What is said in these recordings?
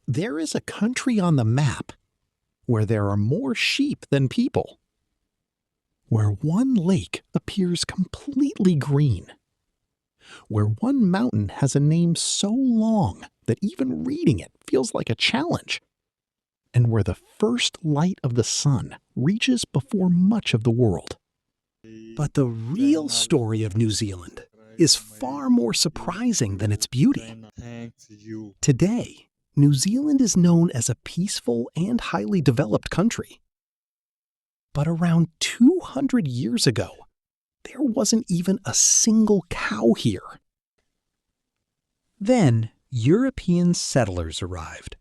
There is a country on the map where there are more sheep than people, where one lake appears completely green, where one mountain has a name so long that even reading it feels like a challenge, and where the first light of the sun reaches before much of the world. But the real story of New Zealand is far more surprising than its beauty. Today, New Zealand is known as a peaceful and highly developed country. But around 200 years ago, there wasn't even a single cow here. Then, European settlers arrived,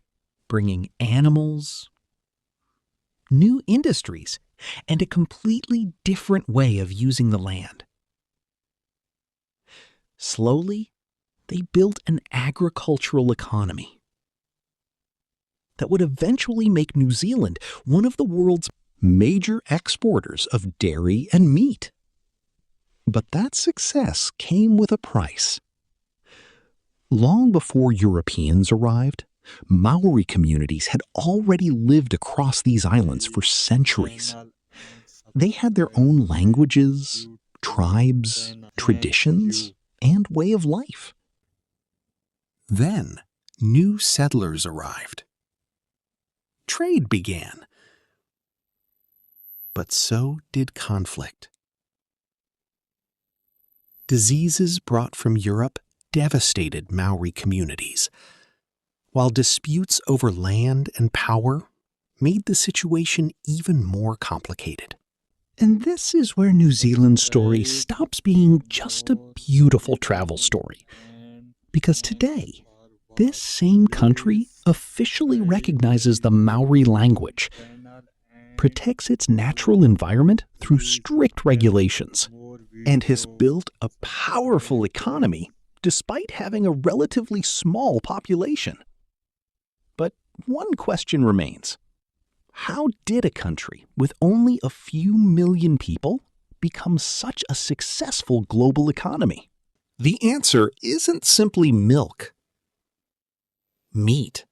bringing animals, new industries, and a completely different way of using the land. Slowly, they built an agricultural economy that would eventually make New Zealand one of the world's major exporters of dairy and meat. But that success came with a price. Long before Europeans arrived, Maori communities had already lived across these islands for centuries. They had their own languages, tribes, traditions, and way of life. Then, new settlers arrived. Trade began. But so did conflict. Diseases brought from Europe devastated Maori communities, while disputes over land and power made the situation even more complicated. And this is where New Zealand's story stops being just a beautiful travel story. Because today, this same country officially recognizes the Maori language, protects its natural environment through strict regulations, and has built a powerful economy despite having a relatively small population. But one question remains. How did a country with only a few million people become such a successful global economy? The answer isn't simply milk, meat,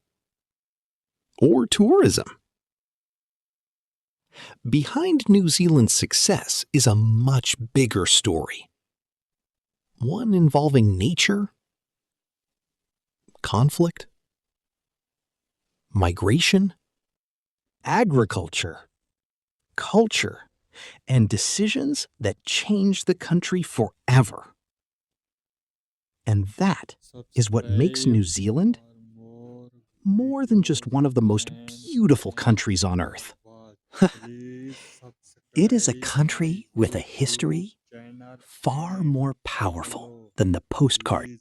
or tourism. Behind New Zealand's success is a much bigger story. One involving nature, conflict, migration, agriculture, culture, and decisions that changed the country forever. And that is what makes New Zealand more than just one of the most beautiful countries on Earth. It is a country with a history far more powerful than the postcard